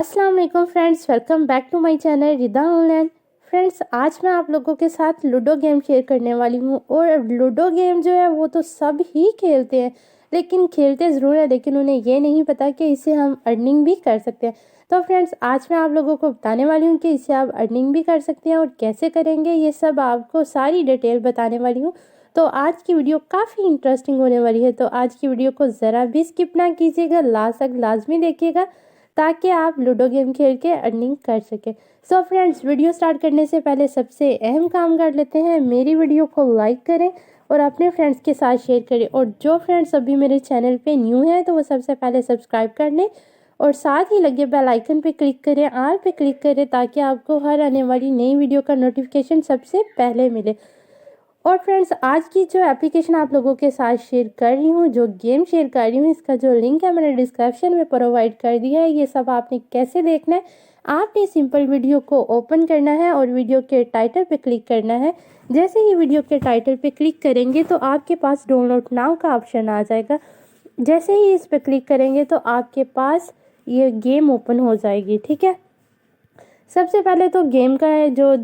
अस्सलाम वालेकुम friends, welcome back to my channel Rida online. Friends, आज मैं आप लोगों के साथ लूडो गेम शेयर करने वाली हूँ। और लूडो गेम जो है वो तो सब ही खेलते हैं, लेकिन खेलते ज़रूर है, लेकिन उन्हें ये नहीं पता कि इससे हम अर्निंग भी कर सकते हैं। तो फ्रेंड्स, आज मैं आप लोगों को बताने वाली हूँ कि इससे आप अर्निंग भी कर सकते हैं और कैसे करेंगे, ये सब आपको सारी डिटेल बताने वाली हूँ। तो आज की वीडियो काफ़ी इंटरेस्टिंग होने वाली है, तो आज की वीडियो को ज़रा भी स्किप ना कीजिएगा, लास्ट तक लाजमी देखिएगा ताकि आप लूडो गेम खेल के अर्निंग कर सकें। सो फ्रेंड्स, वीडियो स्टार्ट करने से पहले सबसे अहम काम कर लेते हैं, मेरी वीडियो को लाइक करें और अपने फ्रेंड्स के साथ शेयर करें। और जो फ्रेंड्स अभी मेरे चैनल पे न्यू हैं तो वो सबसे पहले सब्सक्राइब कर लें और साथ ही लगे बेल आइकन पे क्लिक करें, ऑल पे क्लिक करें, ताकि आपको हर आने वाली नई वीडियो का नोटिफिकेशन सबसे पहले मिले। और फ्रेंड्स, आज की जो एप्लीकेशन आप लोगों के साथ शेयर कर रही हूँ, जो गेम शेयर कर रही हूँ, इसका जो लिंक है मैंने डिस्क्रिप्शन में प्रोवाइड कर दिया है। ये सब आपने कैसे देखना है, आपने सिंपल वीडियो को ओपन करना है और वीडियो के टाइटल पे क्लिक करना है। जैसे ही वीडियो के टाइटल पे क्लिक करेंगे तो आपके पास डाउनलोड नाउ का ऑप्शन आ जाएगा। जैसे ही इस पर क्लिक करेंगे तो आपके पास ये गेम ओपन हो जाएगी। ठीक है, सबसे पहले तो गेम का जो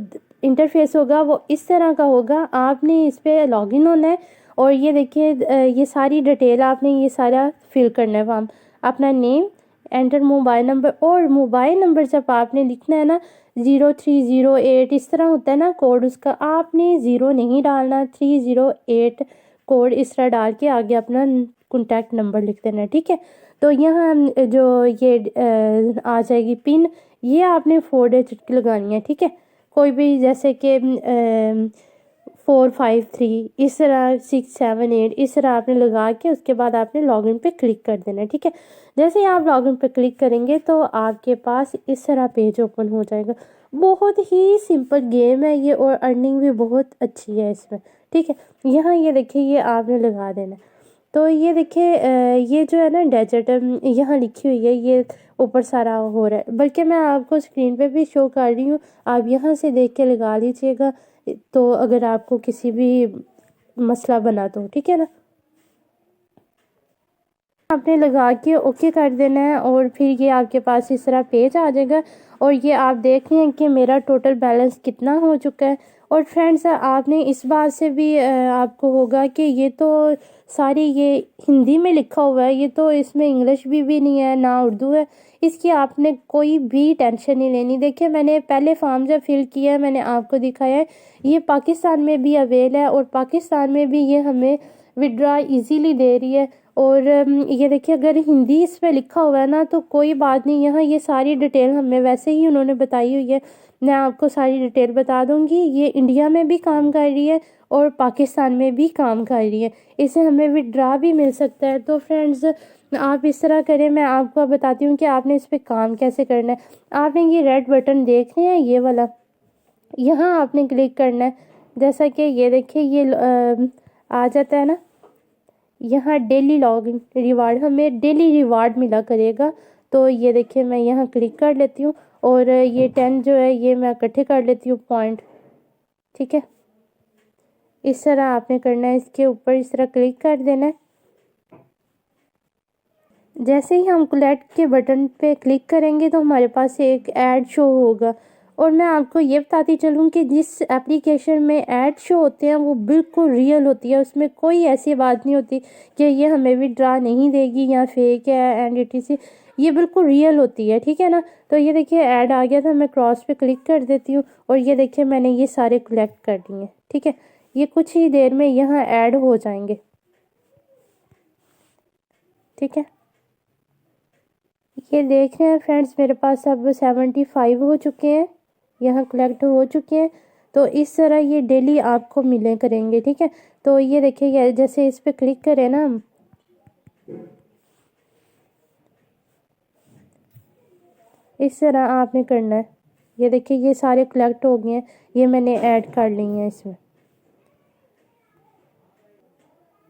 इंटरफेस होगा वो इस तरह का होगा। आपने इस पर लॉगिन होना है और ये देखिए, ये सारी डिटेल आपने ये सारा फिल करना है। फॉर्म, अपना नेम, एंटर मोबाइल नंबर, और मोबाइल नंबर जब आपने लिखना है ना 0308 इस तरह होता है ना कोड, उसका आपने 0 नहीं डालना, 308 कोड इस तरह डाल के आगे अपना कॉन्टैक्ट नंबर लिख देना। ठीक है, तो यहाँ जो ये आ जाएगी पिन, ये आपने 4 डिजिट की लगानी है। ठीक है, कोई भी, जैसे कि 453 इस तरह, 678 इस तरह आपने लगा के उसके बाद आपने लॉगिन पे क्लिक कर देना है। ठीक है, जैसे ही आप लॉगिन पे क्लिक करेंगे तो आपके पास इस तरह पेज ओपन हो जाएगा। बहुत ही सिंपल गेम है ये और अर्निंग भी बहुत अच्छी है इसमें। ठीक है, यहाँ ये देखिए, ये आपने लगा देना है। तो ये देखिए, ये जो है ना डेजर्ट यहाँ लिखी हुई है, ये ऊपर सारा हो रहा है, बल्कि मैं आपको स्क्रीन पे भी शो कर रही हूँ, आप यहाँ से देख के लगा लीजिएगा। तो अगर आपको किसी भी मसला बना तो ठीक है ना, आपने लगा के ओके कर देना है और फिर ये आपके पास इस तरह पेज आ जाएगा। और ये आप देख रहे हैं कि मेरा टोटल बैलेंस कितना हो चुका है। और फ्रेंड्स, आपने इस बात से भी आपको होगा कि ये तो सारी ये हिंदी में लिखा हुआ है, ये तो इसमें इंग्लिश भी नहीं है ना उर्दू है। इसकी आपने कोई भी टेंशन नहीं लेनी। देखिए, मैंने पहले फॉर्म जब फिल किया है मैंने आपको दिखाया है, ये पाकिस्तान में भी अवेल है और पाकिस्तान में भी ये हमें विड्रा इजीली दे रही है। और ये देखिए, अगर हिंदी इस पे लिखा हुआ है ना तो कोई बात नहीं, यहाँ ये सारी डिटेल हमें वैसे ही उन्होंने बताई हुई है, मैं आपको सारी डिटेल बता दूंगी। ये इंडिया में भी काम कर रही है और पाकिस्तान में भी काम कर रही है, इससे हमें विड्रा भी मिल सकता है। तो फ्रेंड्स, आप इस तरह करें, मैं आपको बताती हूँ कि आपने इस पर काम कैसे करना है। आपने ये रेड बटन देख रहे हैं, ये वाला, यहाँ आपने क्लिक करना है। जैसा कि ये देखिए, ये आ जाता है ना, यहाँ डेली लॉगिन रिवार्ड, हमें डेली रिवार्ड मिला करेगा। तो ये देखिए, मैं यहाँ क्लिक कर लेती हूँ और ये 10 जो है ये मैं इकट्ठे कर लेती हूँ पॉइंट। ठीक है, इस तरह आपने करना है, इसके ऊपर इस तरह क्लिक कर देना है। जैसे ही हम कलेक्ट के बटन पे क्लिक करेंगे तो हमारे पास एक ऐड शो होगा। और मैं आपको ये बताती चलूँ कि जिस एप्लीकेशन में ऐड शो होते हैं वो बिल्कुल रियल होती है, उसमें कोई ऐसी बात नहीं होती कि ये हमें विड्रा नहीं देगी या फेक है एंड etc। ये बिल्कुल रियल होती है। ठीक है ना, तो ये देखिए ऐड आ गया था, मैं क्रॉस पे क्लिक कर देती हूँ और ये देखिए मैंने ये सारे कलेक्ट कर दिए। ठीक है, ये कुछ ही देर में यहाँ ऐड हो जाएंगे। ठीक है, ये देख रहे हैं फ्रेंड्स, मेरे पास अब 75 हो चुके हैं, यहाँ कलेक्ट हो चुके हैं। तो इस तरह ये डेली आपको मिले करेंगे। ठीक है, तो ये देखिए, जैसे इस पर क्लिक करें ना, इस तरह आपने करना है। ये देखिए, ये सारे कलेक्ट हो गए हैं, ये मैंने ऐड कर ली हैं इसमें।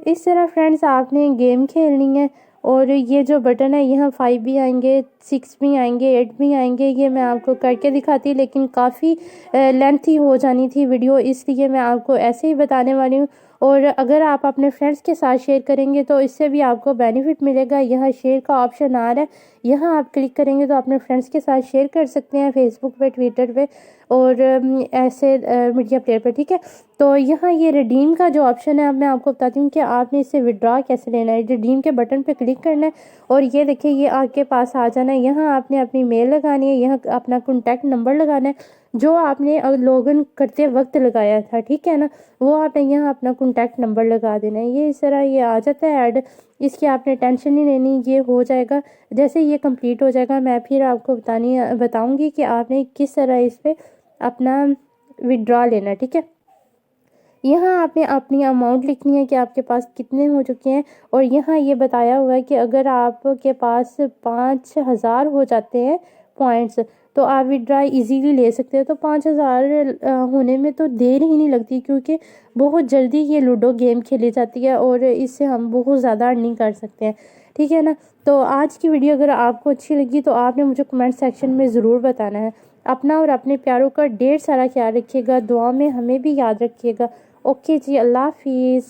इस तरह फ्रेंड्स आपने गेम खेलनी है। और ये जो बटन है, यहाँ 5 भी आएंगे, 6 भी आएंगे, 8 भी आएंगे, ये मैं आपको करके दिखाती, लेकिन काफ़ी लेंथी हो जानी थी वीडियो, इसलिए मैं आपको ऐसे ही बताने वाली हूँ। और अगर आप अपने फ्रेंड्स के साथ शेयर करेंगे तो इससे भी आपको बेनिफिट मिलेगा। यहाँ शेयर का ऑप्शन आ रहा है, यहाँ आप क्लिक करेंगे तो अपने फ्रेंड्स के साथ शेयर कर सकते हैं फेसबुक पे, ट्विटर पे और ऐसे मीडिया प्लेयर पे, ठीक है। तो यहाँ ये रिडीम का जो ऑप्शन है, अब मैं आपको बताती हूँ कि आपने इससे विड्रॉ कैसे लेना है। रिडीम के बटन पे क्लिक करना है और ये देखिए ये आपके पास आ जाना है। यहाँ आपने अपनी मेल लगानी है, यहाँ अपना कॉन्टैक्ट नंबर लगाना है जो आपने लॉगिन करते वक्त लगाया था, ठीक है ना, वो आपने यहाँ अपना कॉन्टैक्ट नंबर लगा देना है। ये इस तरह ये आ जाता है ऐड, इसकी आपने टेंशन नहीं लेनी, ये हो जाएगा। जैसे ये कंप्लीट हो जाएगा मैं फिर आपको बताऊंगी कि आपने किस तरह इस पर अपना विड्रॉ लेना, ठीक है। यहाँ आपने अपनी अमाउंट लिखनी है कि आपके पास कितने हो चुके हैं और यहाँ ये बताया हुआ है कि अगर आपके पास 5,000 हो जाते हैं पॉइंट्स तो आप विड्रॉ इजीली ले सकते हो। तो 5,000 होने में तो देर ही नहीं लगती, क्योंकि बहुत जल्दी ये लूडो गेम खेली जाती है और इससे हम बहुत ज़्यादा अर्निंग कर सकते हैं, ठीक है ना। तो आज की वीडियो अगर आपको अच्छी लगी तो आपने मुझे कमेंट सेक्शन में ज़रूर बताना है। अपना और अपने प्यारों का ढेर सारा ख्याल रखिएगा, दुआ में हमें भी याद रखिएगा। ओके जी, अल्लाह हाफिज़।